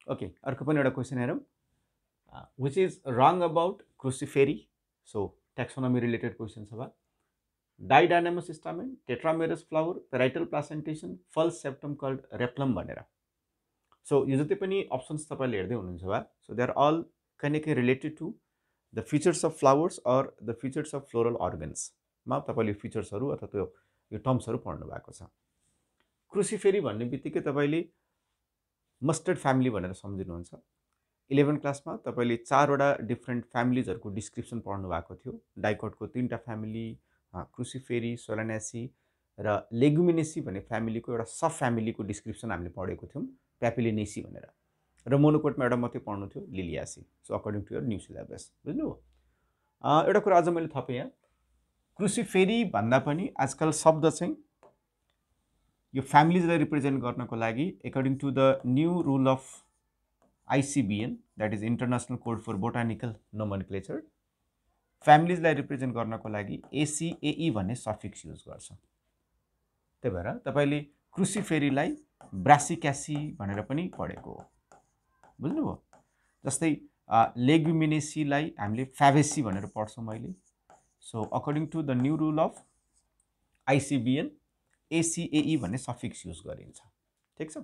Okay, अर्को पनि एउटा क्वेसन हेरौँ. Which is wrong about crucifery? So taxonomy related questions अब. Didynamous stamen, tetramerous flower, parietal placentation, false septum called replum भनेर. So यो जति पनि अप्सन्स तपाईले हेर्दै हुनुहुन्छ बा. So they are all connected related to the features of flowers or the features of floral organs मा तपाईले फिचर्सहरु अथवा त्यो यो टर्म्सहरु पढ्नु भएको छ. क्रुसिफेरी भन्ने बित्तिकै तपाईले मस्टर्ड फ्यामिली भनेर सम्झिनुहुन्छ. 11 क्लासमा तपाईले चारवटा डिफरेन्ट फ्यामिलीजहरुको डिस्क्रिप्सन पढ्नु भएको थियो. डाइकोटको तीनटा फ्यामिली, क्रुसिफेरी, सोलानेसी र लेगुमिनेसी भन्ने फ्यामिलीको एउटा सब फ्यामिलीको डिस्क्रिप्सन हामीले पढेको थियौं, प्यापिलिनेसी भनेर. र मोनोकोटमा एउटा मात्रै पढ्नु थियो, Liliaceae. So according to your new syllabus. बुझ्नुभयो? एउटा कुरा अझ मैले थपेँ यहाँ. क्रुसिफेरी भन्दा पनि आजकल शब्द चाहिँ यो फ्यामिलीजलाई रिप्रेजेन्ट गर्नको लागि according to the new rule of ICBN, that is International Code for Botanical Nomenclature, फ्यामिलीजलाई रिप्रेजेन्ट गर्नको लागि ACAE भन्ने सफिक्स युज गर्छ. त्यही भएर तपाईले क्रुसिफेरीलाई ब्रासिकासी भनेर पनि पढेको हो. बुझ्नुभयो? जस्तै लेगुमिनेसीलाई हामीले फ्याबेसी भनेर पढ्छौं मैले. So according to the new rule of ICBN, ACAE भन्ने सफिक्स युज गरिन्छ. ठीक छ?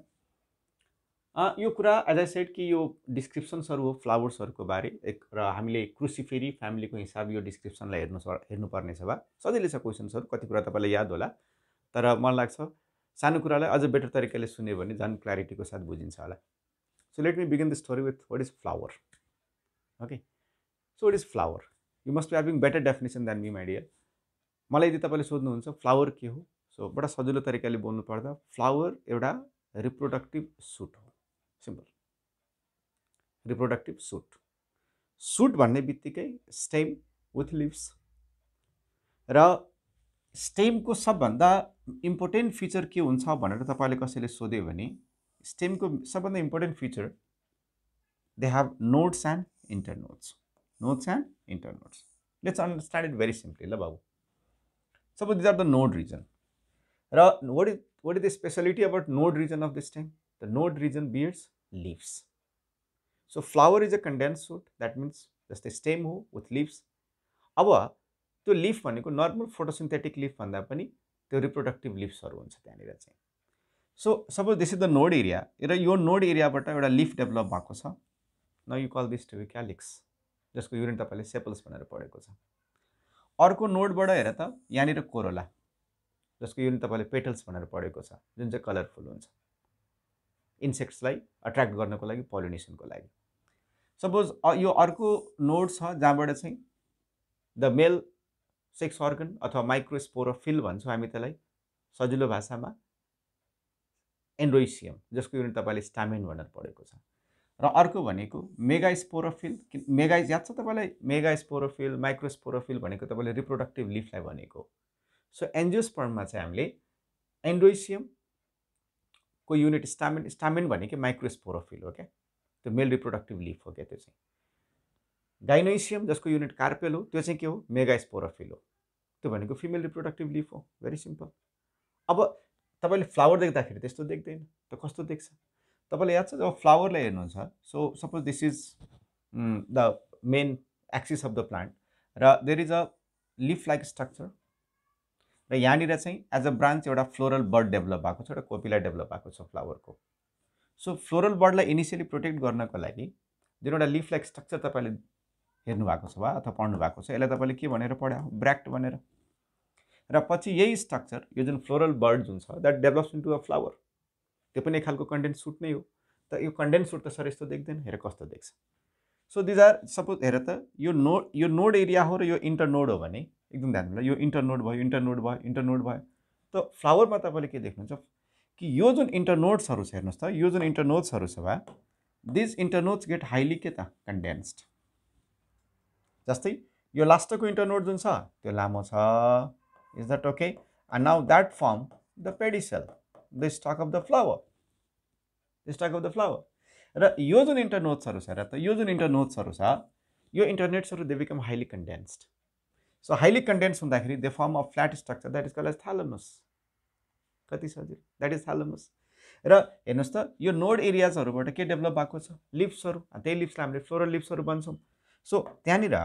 यो कुरा एज आई सेड कि यो डिस्क्रिप्सन्सहरु हो फ्लावर्सहरुको बारे र हामीले क्रुसिफेरी फ्यामिलीको हिसाब यो डिस्क्रिप्सनलाई हेर्नु पर्ने छ बा. सजिलै छ क्वेशन्सहरु, कति कुरा तपाईलाई याद होला, तर मलाई लाग्छ सानो कुरालाई अझ बेटर तरिकाले सुन्यो भने झन् क्ल्यारिटीको साथ बुझिन्छ होला. So let me begin the story with what is flower. Okay, so what is flower? You must be having better definition than me, my dear. मलाई यदि तपाईले सोध्नुहुन्छ फ्लावर के हो, सो बडा सजिलो तरिकाले बोल्नु पर्दा फ्लावर एउटा रिप्रोडक्टिभ सुट हो. सिम्पल. Reproductive shoot. सुट भन्ने बित्तिकै स्टेम विथ लिव्स र स्टेमको सबभन्दा इम्पोर्टेन्ट फिचर के हुन्छ भनेर तपाईले कसैले सोध्यो भने स्टेमको सबभन्दा important feature they have nodes and internodes. Nodes and internodes. Let's understand it very simply ल बाबु. Suppose these are the node region. What is the speciality about node region of this stem? The node region bears leaves. So flower is a condensed shoot. That means just a stem ho with leaves. अब त्यो leaf भनेको normal photosynthetic leaf भन्दा पनि त्यो reproductive leaves हरु हुन्छ त्यहाँनिर चाहिँ. So suppose this is the node area. र यो node area बाट एउटा leaf develop भएको छ. Now you call this to be calyx. जसको युनिट तपाईले सेपल्स भनेर पढेको छ. अर्को नोडबाट हेर त यहाँनिर कोरोला, जसको युनिट तपाईले पेटल्स भनेर पढेको छ, जुन चाहिँ कलरफुल हुन्छ इन्सेक्ट्सलाई अट्र्याक्ट गर्नको लागि, पोलिनेसनको लागि. सपोज यो अर्को नोड छ जहाँबाट चाहिँ द मेल सेक्स अर्गन अथवा माइक्रोस्पोरोफिल भन्छौँ हामी त्यसलाई सजिलो भाषामा, एन्ड्रोइसियम, जसको युनिट तपाईले स्टामेन भनेर पढेको छ. र अर्को भनेको मेगास्पोरोफिल. मेगा याद छ तपाईलाई? मेगास्पोरोफिल, माइक्रोस्पोरोफिल भनेको तपाईले रिप्रोडक्टिभ लिफलाई भनेको. सो एन्जियोस्पर्ममा चाहिँ हामीले एन्ड्रोइसियम को युनिट स्टामेन. स्टामेन भनेको माइक्रोस्पोरोफिल हो क्या, त्यो मेल रिप्रोडक्टिभ लिफ हो क्या त्यो चाहिँ. गाइनोइसियम जसको युनिट कार्पेल हो, त्यो चाहिँ के हो? मेगास्पोरोफिल हो. त्यो भनेको फिमेल रिप्रोडक्टिभ लिफ हो. Very simple. अब तपाईले फ्लावर देख्दाखेरि त्यस्तो देख्दैन त, कस्तो देख्छ? तपाईलाई याद छ जब फ्लावरलाई हेर्नुहुन्छ, so suppose this is the main axis of the plant र there is a leaf like structure र यहाँनिर चाहिँ एज अ ब्रान्च एउटा फ्लोरल बर्ड डेभलप भएको छ, एउटा कोपिला डेभलप भएको छ फ्लावरको. सो फ्लोरल बर्डलाई इनिसियली प्रोटेक्ट गर्नको लागि जुन एउटा लिफ लाइक स्ट्रक्चर तपाईले हेर्नु भएको छ वा अथवा पढ्नु भएको छ, यसलाई तपाईले के भनेर पढ्या? ब्र्याक्ट भनेर. र पछि यही स्ट्रक्चर, यो जुन फ्लोरल बर्ड जुन छ, that develops into a flower. त्यो पनि एक खालको कन्डेन्स सुट नै हो. त यो कन्डेन्स सुट त सर यस्तो देख्दैन, हेर कस्तो देख्छ. सो दिज आर, सपोज हेर त यो नोड एरिया हो र यो इन्टरनोड हो भने एकदम ध्यान दिनु. यो इन्टरनोड भयो, इन्टरनोड भयो, इन्टरनोड भयो. त फ्लावरमा तपाईले के देख्नुहुन्छ कि यो जुन इन्टरनोड्सहरु छ, हेर्नुस् त, यो जुन इन्टरनोड्सहरु छ वा, दिस इन्टरनोड्स गेट हाइली के त कन्डेन्स्ड. जस्तै यो लास्टको इन्टरनोड जुन छ त्यो लामो छ. Is that okay? And now that form the pedicel, the stalk of the flower. The stalk of the flower. र यो जुन इन्टरनोड्सहरु छ र त यो जुन इन्टरनोड्सहरु छ, यो इन्टरनेट्सहरु they become highly condensed. So highly condensed हुँदाखेरि they form a flat structure that is called as thalamus. कति सजिलो, द्याट इज थ्यालेमस. र हेर्नुहोस् त यो नोड एरियाजहरूबाट के डेभलप भएको छ लिप्सहरू त्यही लिप्सलाई हामीले फ्लोरल लिप्सहरू भन्छौँ सो त्यहाँनिर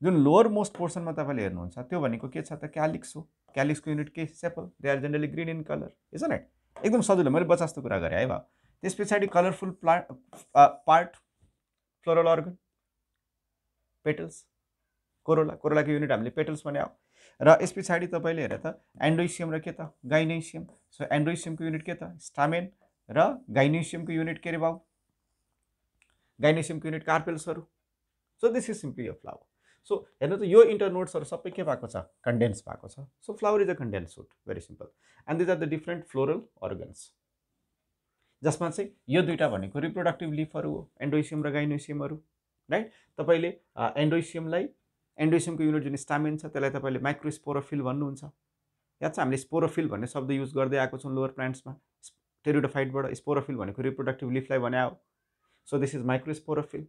जुन लोवर मोस्ट पोर्सनमा तपाईँले हेर्नुहुन्छ त्यो भनेको के छ त क्यालिक्स हो क्यालिक्सको युनिट के sepal they are generally green in colour is right एकदम सजिलो मैले बच्चा जस्तो कुरा गरेँ है भयो त्यस पछाडि colourful part floral organ petals कोरोलाको युनिट हामीले पेटल्स भने र यस पछाडि तपाईँले हेरे त एन्डोइसियम र के त गाइनेसियम सो एन्डोइसियमको युनिट के त स्टामेन र गाइनेसियमको युनिट के रे बाउ गाइनेसियमको युनिट कार्पेल्सहरू so this is simply a flower so हेर्नु त यो इन्टरनोड्सहरू सबै के भएको छ कन्डेन्स भएको छ so flower is a condense fruit very simple and these are the different floral organs जसमा चाहिँ यो दुईटा भनेको रिप्रोडक्टिभ लिफहरू हो एन्डोइसियम र गाइनेसियमहरू राइट तपाईँले एन्डोइसियमको युनिट जुन स्टामेन छ त्यसलाई तपाईँले माइक्रोस्पोरोफिल भन्नुहुन्छ याद छ हामीले स्पोरोफिल भन्ने शब्द युज गर्दै आएको छौँ लोवर प्लान्ट्समा टेरिडोफाइटबाट स्पोरोफिल भनेको रिप्रोडक्टिभ लिफलाई भने हो so this is microsporophyll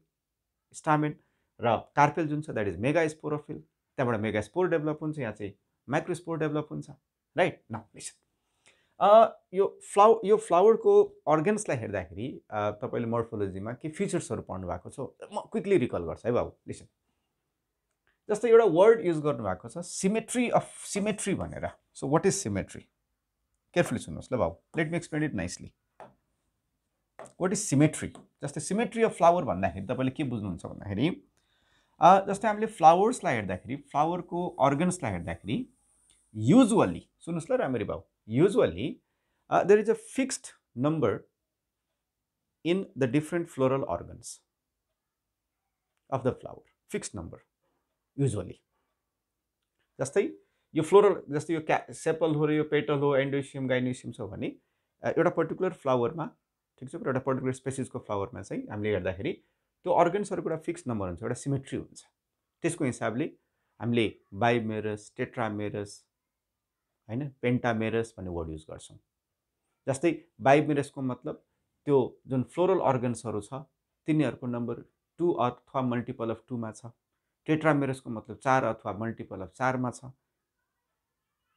stamen र कार्पेल जुन छ द्याट इज मेगा स्पोरोफिल त्यहाँबाट मेगा स्पोर डेभलप हुन्छ यहाँ चाहिँ माइक्रोस्पोर डेभलप हुन्छ राइट नाउ लिसन यो फ्लावरको अर्गन्सलाई हेर्दाखेरि तपाईँले मोर्फोलोजीमा के फिचर्सहरू पढ्नु भएको छ म क्विकली रिकल गर्छु है बाबु लिसन जस्तै एउटा वर्ड युज गर्नुभएको छ सिमेट्री भनेर so what is symmetry carefully सुन्नुहोस् ल बाबु let me explain it nicely what is symmetry जस्तै सिमेट्री अफ फ्लावर भन्दाखेरि तपाईँले के बुझ्नुहुन्छ भन्दाखेरि जस्तै हामीले फ्लावर्सलाई हेर्दाखेरि फ्लावरको अर्गन्सलाई हेर्दाखेरि युजुअली सुन्नुहोस् ल राम्ररी बाबु usually there is a fixed number in the different floral organs of the flower fixed number usually जस्तै यो फ्लोरल जस्तै यो सेपल हो र यो पेटल हो एन्डोइसियम गाइनेसियम छ भने एउटा पर्टिकुलर फ्लावरमा ठिक छ एउटा पर्टिकुलर स्पेसिसको फ्लावरमा चाहिँ हामीले हेर्दाखेरि त्यो अर्गन्सहरूको एउटा फिक्स नम्बर हुन्छ एउटा सिमेट्री हुन्छ त्यसको हिसाबले हामीले बाइमेरस टेट्रामेरस हैन पेन्टामेरस भन्ने वर्ड युज गर्छौँ जस्तै बाइमेरसको मतलब त्यो जुन फ्लोरल अर्गन्सहरू छ तिनीहरूको नम्बर 2 अथवा मल्टिपल अफ 2 मा छ टेट्रामेरसको मतलब 4 अथवा मल्टिपल अफ 4 मा छ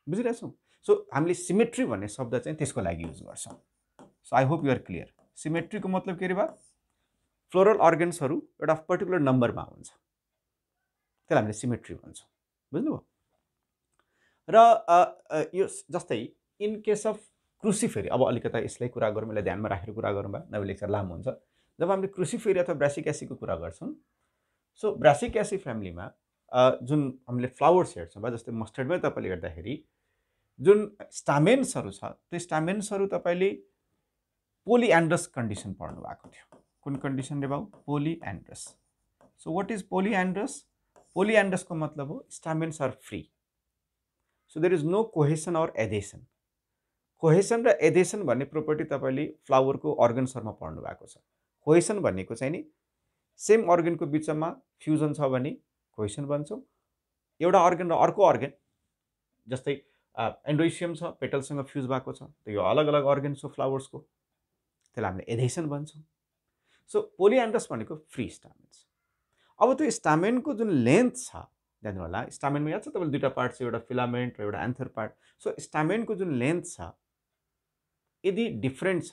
बुझिरहेछौँ सो हामीले सिमेट्री भन्ने शब्द चाहिँ त्यसको लागि युज गर्छौँ so I hope you are clear सिमेट्रीको मतलब के रे बा फ्लोरल अर्गन्सहरू एउटा पर्टिकुलर नम्बरमा हुन्छ त्यसलाई हामीले सिमेट्री भन्छौँ बुझ्नुभयो र यो जस्तै इन केस अफ क्रुसिफेरी अब अलिकता यसलाई कुरा गरौँ यसलाई ध्यानमा राखेर कुरा गरौँ बा नभए लेक्चर लामो हुन्छ जब हामीले क्रुसिफेरी अथवा ब्रासिकेसीको कुरा गर्छौँ सो ब्रासिकेसी फ्यामिलीमा जुन हामीले फ्लावर्स हेर्छौँ बा जस्तै मस्टर्डमै तपाईँले हेर्दाखेरि जुन स्टामेन्सहरू छ त्यो स्टामेन्सहरू तपाईँले पोलिएन्ड्रस कन्डिसन पढ्नु भएको थियो कुन कन्डिसन रे बाउ polyandrous so what is polyandrous पोलिएन्ड्रसको मतलब हो stamens are free so there is no cohesion or adhesion cohesion र एडेसन भन्ने प्रोपर्टी तपाईँले फ्लावरको अर्गन्सहरूमा पढ्नु भएको छ कोहेसन भनेको चाहिँ नि सेम अर्गनको बिचमा फ्युजन छ भने कोहेसन भन्छौँ एउटा अर्गन र अर्को अर्गन जस्तै एन्डोइसियम छ पेटलसँग फ्युज भएको छ त्यो यो अलग अलग अर्गन्स हो फ्लावर्सको त्यसलाई हामीले एडेसन भन्छौँ सो पोलिएन्ड्रस भनेको फ्री स्टामेन्स अब त्यो स्टामेनको जुन लेन्थ छ जान्नु होला स्टामेनमा याद छ तपाईँले दुईवटा पार्ट छ एउटा फिलामेन्ट र एउटा एन्थर पार्ट सो स्टामेनको जुन लेन्थ छ यदि डिफ्रेन्ट छ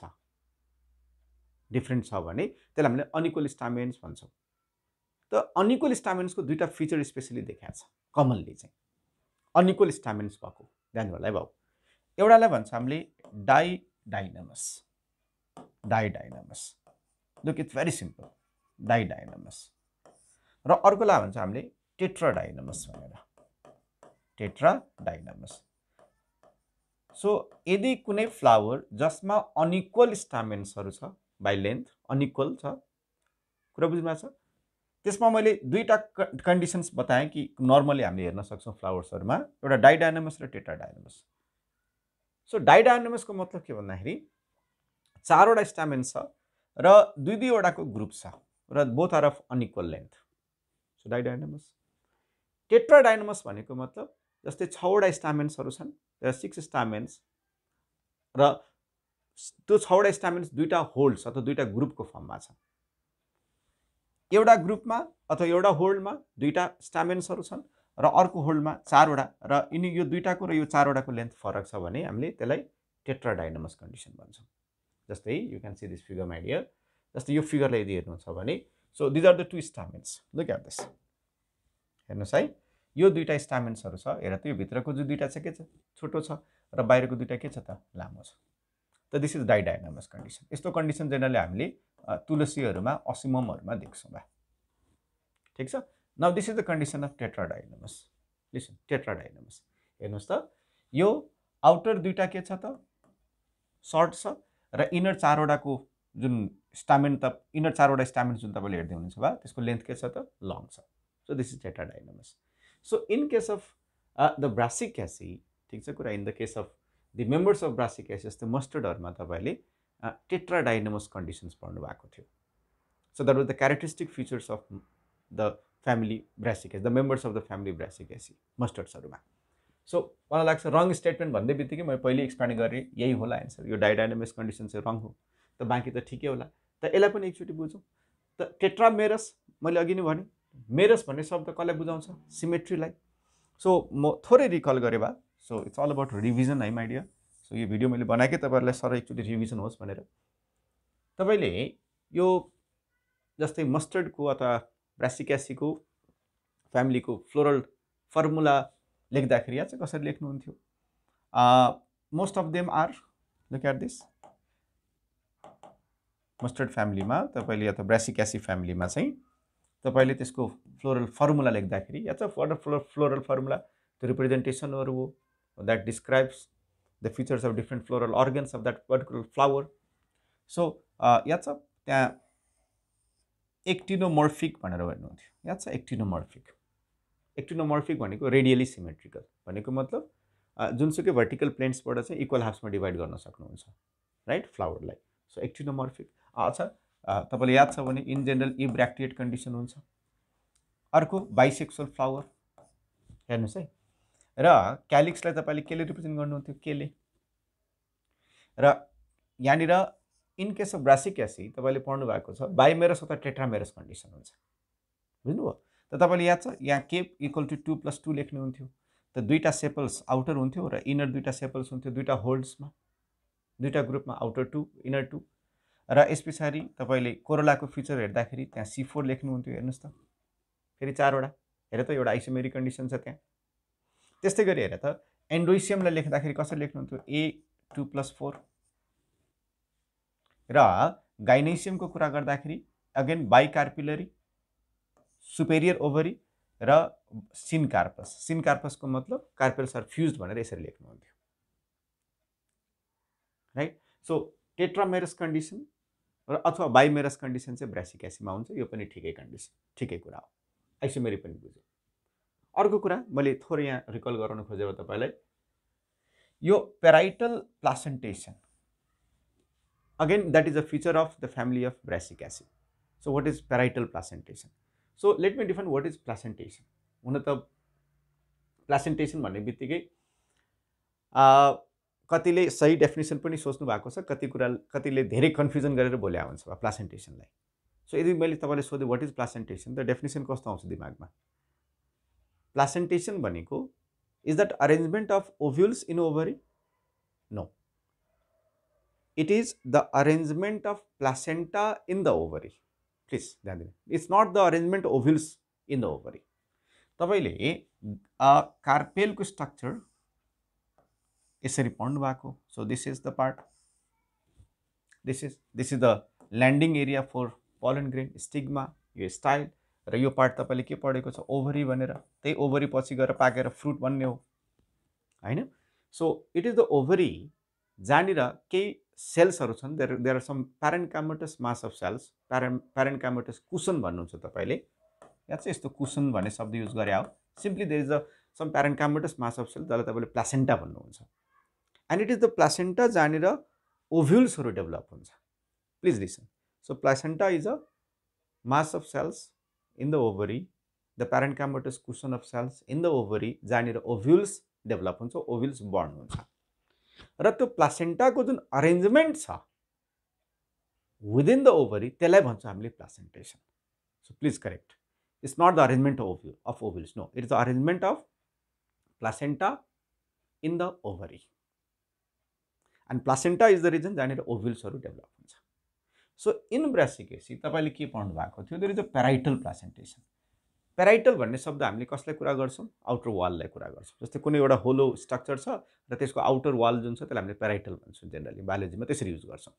भने त्यसलाई हामीले अनइक्वल स्टामेन्स भन्छौँ त अनइक्वल स्टामेन्सको दुईवटा फिचर स्पेसली देखाएको छ कमनली चाहिँ अनइक्वल स्टामेन्स भएको ध्यान होला है बाबु एउटालाई भन्छ हामीले डाइडाइनमस लुक इट्स भेरी सिम्पल डाइडाइनमस र अर्कोलाई भन्छ हामीले टेट्राडाइनमस भनेर टेट्राडाइनमस सो यदि कुनै फ्लावर जसमा अनइक्वल स्टामेन्सहरू छ बाई लेन्थ अनइक्वल छ कुरा बुझ्नुभएको छ त्यसमा मैले दुईवटा कन्डिसन्स बताएँ कि नर्मली हामीले हेर्न सक्छौँ फ्लावर्सहरूमा एउटा डाइडाइनमस र टेट्राडाइनमस सो डाइडाइनमसको मतलब के भन्दाखेरि चारवटा स्टामेन्स छ र दुईवटाको ग्रुप छ र both are of unequal length so didynamous tetradynamous भनेको मतलब जस्तै 6वटा स्टामेन्सहरू छन् र 6 स्टामेन्स र त्यो 6वटा स्टामेन्स दुईवटा होल्ड्स अथवा दुईवटा ग्रुपको फर्ममा छ एउटा ग्रुपमा अथवा एउटा होल्डमा दुईवटा स्टामेन्सहरू छन् र अर्को होल्डमा 4वटा र यो दुईवटाको र यो 4वटाको लेन्थ फरक छ भने हामीले त्यसलाई टेट्राडाइनमस कन्डिसन भन्छौँ जस्तै you can see this figure my dear, जस्तै यो फिगरलाई यदि हेर्नु छ भने, so these are the two stamens, look at this, हेर्नुहोस् है, यो दुईटा स्टामेन्सहरू छ, हेर त यो भित्रको जो दुईटा छ के छ, छोटो छ र बाहिरको दुईटा के छ त, लामो छ। त दिस इज डाइडाइनामस कन्डिसन। यस्तो कन्डिसन जेनरली हामीले तुलसीहरूमा असिममहरूमा देख्छौँ बा, ठिक छ। Now this is the condition of tetradynamous. Listen, tetradynamous हेर्नुहोस् त, यो आउटर दुईटा के छ त, सर्ट छ र इनर चारवटाको जुन स्टामेन त, इनर चारवटा स्टामेन जुन तपाईँले हेर्दै हुनुहुन्छ बा, त्यसको लेन्थ के छ त, लङ छ। So this is tetradynamous. So in case of the Brassicaceae, ठिक छ कुरा, in the case of the members of Brassicaceae जस्तो मस्टर्डहरूमा तपाईँले टेट्राडाइनामस कन्डिसन्स पढ्नु भएको थियो। So that was the characteristic features of the family Brassicaceae, the members of the family Brassicaceae मस्टर्ड्सहरूमा। सो मलाई लाग्छ रङ स्टेटमेन्ट भन्दै बित्तिकै मैले पहिले एक्सप्लेन गरेँ, यही होला एन्सर, यो डाइडाइनामस कन्डिसन चाहिँ रङ हो, त बाँकी त ठिकै होला। त यसलाई पनि एकचोटि बुझौँ त। टेट्रामेरस, मैले अघि नै भने, मेरस भन्ने शब्द कसलाई बुझाउँछ, सिमेट्रीलाई। सो म थोरै रिकल गरेँ बा, so it's all about revision है माइ डियर। सो यो भिडियो मैले बनाएकै तपाईँहरूलाई सर एकचोटि रिभिजन होस् भनेर। तपाईँले यो जस्तै मस्टर्डको अथवा ब्रासिकेसीको फ्यामिलीको फ्लोरल फर्मुला लेख्दाखेरि यहाँ चाहिँ कसरी लेख्नुहुन्थ्यो, most of them are, look at this, mustard फ्यामिलीमा तपाईँले अथवा ब्रासिकेसी फ्यामिलीमा चाहिँ तपाईँले त्यसको फ्लोरल फर्मुला लेख्दाखेरि या चाहिँ फ्लोरल फर्मुला त्यो रिप्रेजेन्टेसनहरू हो that describes the features of different floral organs of that particular flower. So या छ त्यहाँ एक्टिनोमर्फिक भनेर भन्नुहुन्थ्यो, या छ एक्टिनोमर्फिक। एक्टिनोमर्फिक भनेको रेडियली सिमेट्रिकल, भनेको मतलब जुनसुकै भर्टिकल प्लेन्सबाट चाहिँ इक्वल हाफ्समा डिभाइड गर्न सक्नुहुन्छ, राइट, फ्लावरलाई। सो एक्टिनोमर्फिक। अच्छा, तपाईँलाई याद छ भने इन जेनरल इब्र्याक्टिएट कन्डिसन हुन्छ। अर्को बाइसेक्सुअल फ्लावर, हेर्नुहोस् है, र क्यालिक्सलाई तपाईँले केले रिप्रेजेन्ट गर्नुहुन्थ्यो, केले। र यहाँनिर इन केस अफ ब्रासिकेसी तपाईँले पढ्नु भएको छ बाइमेरस अथवा टेट्रामेरस कन्डिसन हुन्छ, बुझ्नुभयो। त तपाईँले याद छ यहाँ के इक्वल टु 2+2 लेख्नुहुन्थ्यो, त दुईवटा सेपल्स आउटर हुन्थ्यो र इनर दुईवटा सेपल्स हुन्थ्यो, दुईवटा होल्ड्समा, दुईवटा ग्रुपमा, आउटर 2 इनर 2। र यस पछाडि तपाईँले कोरोलाको फिचर हेर्दाखेरि त्यहाँ C4 लेख्नुहुन्थ्यो, हेर्नुहोस् त, फेरि चारवटा, हेर त एउटा आइसोमेरिक कन्डिसन छ त्यहाँ। त्यस्तै गरी हेर त एन्डोइसियमलाई लेख्दाखेरि कसरी लेख्नुहुन्थ्यो, A2+4। र गाइनेसियमको कुरा गर्दाखेरि अगेन बाइकार्पिलरी, सुपेरियर ओभरी र सिनकार्पस। सिनकार्पसको मतलब कार्पेल्स आर फ्युज्ड भनेर यसरी लेख्नुहुन्थ्यो, राइट। सो टेट्रामेरस कन्डिसन र अथवा बाइमेरस कन्डिसन चाहिँ ब्रासिकेसीमा हुन्छ, यो पनि ठिकै कन्डिसन, ठिकै कुरा हो, आइसोमेरिक पनि बुझ्यो। अर्को कुरा मैले थोरै यहाँ रिकल गराउन खोजेको तपाईँलाई, यो parietal placentation, again that is a feature of the family of Brassicaceae. So what is parietal placentation? So let me define what is placentation. हुन त प्लासेन्टेसन भन्ने बित्तिकै कतिले सही डेफिनेसन पनि सोच्नु भएको छ, कतिले धेरै कन्फ्युजन गरेर बोले हुन्छ प्लासेन्टेसनलाई। सो यदि मैले तपाईँले सोधेँ वाट इज प्लासेन्टेसन, त डेफिनेसन कस्तो आउँछ दिमागमा? प्लासेन्टेसन भनेको is that arrangement of ovules in ovary? No, it is the arrangement of placenta in the ovary. Please ध्यान दिनु, it's not the arrangement ovules in the ovary. तपाईँले कार्पेलको स्ट्रक्चर यसरी पढ्नु भएको। So this is the part, this is the landing area for pollen grain, stigma, यो style, र यो पार्ट तपाईँले के पढेको छ, ओभरी भनेर। त्यही ओभरी पछि गएर पाकेर फ्रुट बन्ने हो, होइन। So it is the ovary जहाँनिर केही सेल्सहरू छन्, there are some parenchymatous mass of cells, parenchymatous cushion भन्नुहुन्छ तपाईँले, यहाँ चाहिँ यस्तो कुसन भन्ने शब्द युज गरे हो। Simply there is a some parenchymatous mass of cells, जसलाई तपाईँले प्लासेन्टा भन्नुहुन्छ। And it is the placenta जहाँनिर ओभ्युल्सहरू डेभलप हुन्छ। Please listen, so placenta is a mass of cells in the ovary, the parenchymatous cushion of cells in the ovary, जहाँनिर ovules develop हुन्छ, ओभ्युल्स burn हुन्छ। र त्यो प्लासेन्टाको जुन अरेन्जमेन्ट छ विदिन द ओभरी, त्यसलाई भन्छ हामीले placentation. So please correct, it's not the arrangement of ovules, no, it is the arrangement of placenta in the ovary. And placenta is the region जहाँनिर ओभ्युल्सहरू डेभलप हुन्छ। सो इन ब्रासिकेसी तपाईँले के पढ्नु भएको थियो, there is a parietal placentation. Parietal भन्ने शब्द हामीले कसलाई कुरा गर्छौँ, आउटर वाललाई कुरा गर्छौँ। जस्तै कुनै एउटा होलो स्ट्रक्चर छ र त्यसको आउटर वाल जुन छ त्यसलाई हामीले पेराइटल भन्छौँ, जेनरली बायोलोजीमा त्यसरी युज गर्छौँ।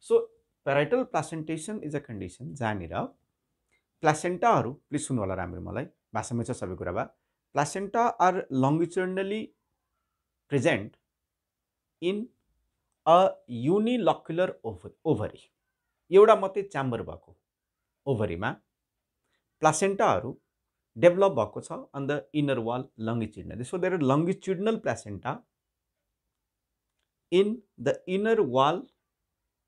So parietal placentation is a condition जहाँनिर प्लासेन्टाहरू, प्लिज सुन्नु होला राम्रो, मलाई भाषामै छ सबै कुरा भए, placenta are longitudinally present in a unilocular ovary. एउटा मात्रै च्याम्बर भएको ओभरीमा प्लासेन्टाहरू डेभलप भएको छ on the inner wall longitudinally. So there are longitudinal placenta in the inner wall,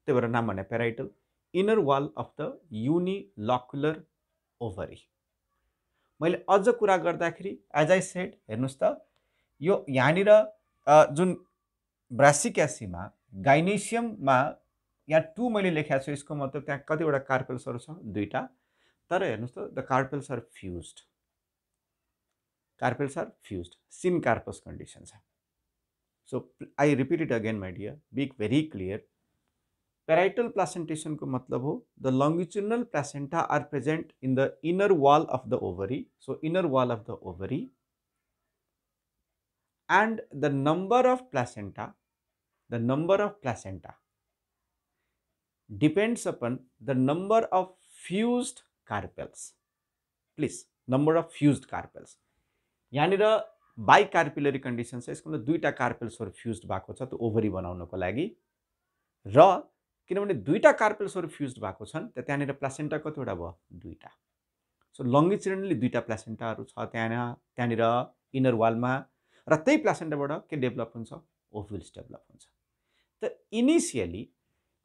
त्यही भएर नाम भने parietal, inner wall of the unilocular ovary. मैले अझ कुरा गर्दाखेरि एज आई सेड, हेर्नुहोस् त, यो यहाँनिर जुन ब्रासिक्यासीमा गाइनेसियममा यहाँ 2 मैले लेखेको छु, यसको मतलब त्यहाँ कतिवटा कार्पेल्सहरू छ, 2टा। तर हेर्नुहोस् त, the carpels are fused, carpels are fused, syncarpous condition छ। So I repeat it again my dear, be very clear, parietal placentation को मतलब हो the longitudinal placenta are present in the inner wall of the ovary. So inner wall of the ovary and the number of placenta depends upon the number of fused carpels. Please, number of fused carpels. यहाँनिर बाइकार्पिलरी condition छ, यसको मतलब 2टा कार्पेल्सहरू फ्युज्ड भएको छ त्यो ovary बनाउनको लागि, र किनभने 2टा कार्पेल्सहरू फ्युज्ड भएको छन् त त्यहाँनिर प्लासेन्टा कतिवटा भयो, 2टा। सो लङ्गिट्युडनली 2टा प्लासेन्टाहरू छ त्यहाँनिर इनर वालमा, र त्यही प्लासेन्टाबाट के डेभलप हुन्छ, ओभ्युल्स डेभलप हुन्छ। त इनिसियली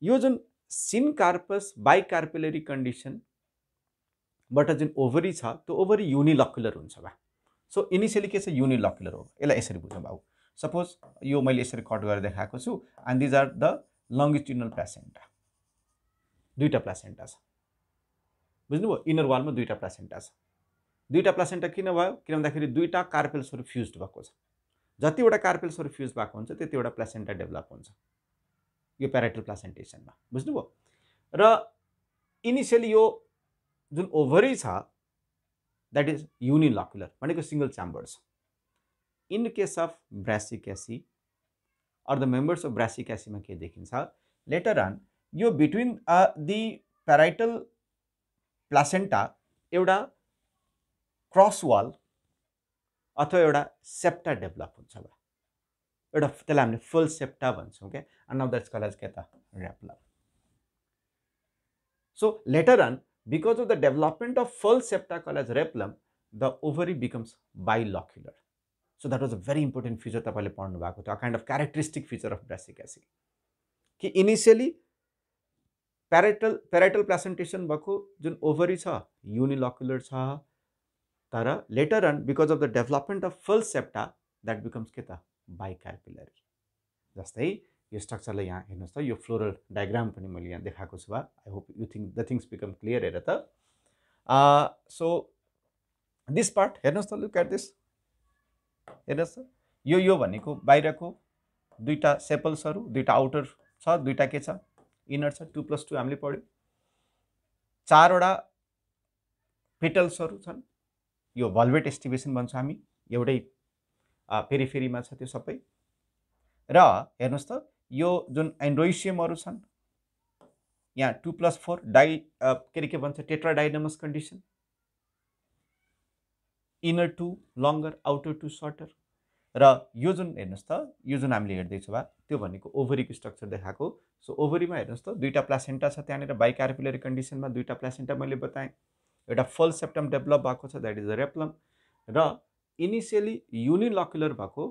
यो जुन सिन कार्पस बाइकार्पिलरी कन्डिसनबाट जुन ओभरी छ त्यो ओभरी युनिलक्युलर हुन्छ बा। सो इनिसियली के छ, युनिलक्युलर हो। यसलाई यसरी बुझौँ बाबु, सपोज यो मैले यसरी कट गरेर देखाएको छु, and these are the longitudinal placenta, 2टा प्लासेन्टा छ, बुझ्नुभयो? इनर वालमा 2टा प्लासेन्टा छ। 2टा प्लासेन्टा किन भयो, किन भन्दाखेरि 2टा कार्पेल्सहरू फ्युज्ड भएको छ। जतिवटा कार्पेल्सहरू फ्युज भएको हुन्छ त्यतिवटा प्लासेन्टा डेभलप हुन्छ यो पेराइटल प्लासेन्टेसनमा, बुझ्नुभयो? र इनिसियली यो जुन ओभरी छ द्याट इज युनिलक्युलर, भनेको सिंगल च्याम्बर छ। In case of Brassicaceae or the members of ब्रासिक्यासीमा के देखिन्छ, लेटर अन यो बिट्विन दि पेराइटल प्लासेन्टा एउटा क्रस वाल अथवा एउटा सेप्टा डेभलप हुन्छ, एउटा त्यसलाई हामीले फुल सेप्टा भन्छौँ क्या, and now that's called as के त, replum. So later on because of the development of full septa called as replum, the ovary becomes bilocular. So that was a very important feature तपाईँले पढ्नु भएको थियो, a kind of characteristic feature of Brassicaceae, कि initially parietal प्लासेन्टेसन भएको जुन ovary छ unilocular छ, तर later on because of the development of full septa that becomes के त, बाइकार्पिलरी। जस्तै यो स्ट्रक्चरलाई यहाँ हेर्नुहोस् त, यो फ्लोरल डायग्राम पनि मैले यहाँ देखाएको छु। I hope you think the things become clear. हेर त, सो दिस पार्ट हेर्नुहोस् त, लुक एट दिस, हेर्नुहोस् त, यो भनेको बाहिरको 2टा सेपल्सहरू, 2टा आउटर छ, 2टा के छ, इनर छ। 2+2 हामीले पढ्यो। 4वटा पेटल्सहरू छन्, यो भल्भेट एस्टिभेसन भन्छ हामी, एउटै पेरिफेरीमा छ त्यो सबै। र हेर्नुहोस् त, यो जुन एन्ड्रोइसियमहरू छन् यहाँ 2+4 के भन्छ, tetradynamous condition, inner 2 longer, outer 2 shorter. र यो जुन हेर्नुहोस् त, यो जुन हामीले हेर्दैछौँ बा, त्यो भनेको ओभरीको स्ट्रक्चर देखाएको। सो ओभरीमा हेर्नुहोस् त, 2टा प्लासेन्टा छ त्यहाँनिर बाइकार्पिलरी कन्डिसनमा, 2टा प्लासेन्टा मैले बताएँ, एउटा फुल सेप्टम डेभलप भएको छ द्याट इज द रेप्लम, र इनिसियली युनिलक्युलर भएको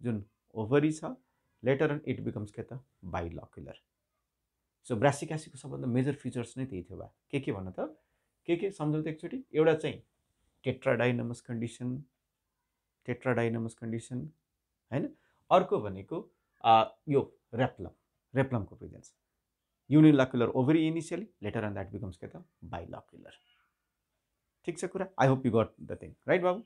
जुन ओभरी छ, लेटर अन इट बिकम्स के त, बाइलक्युलर। सो ब्रासिक्यासीको सबभन्दा मेजर फिचर्स नै त्यही थियो बा। के भन्नु त, के सम्झौँ त एकचोटि। एउटा चाहिँ टेट्राडाइनमस कन्डिसन हैन, अर्को भनेको यो रेप्लमको presence, unilocular ovary initially, later on that becomes के त, बाइलक्युलर। ठिक छ कुरा? I hope you got the thing, right बाबु?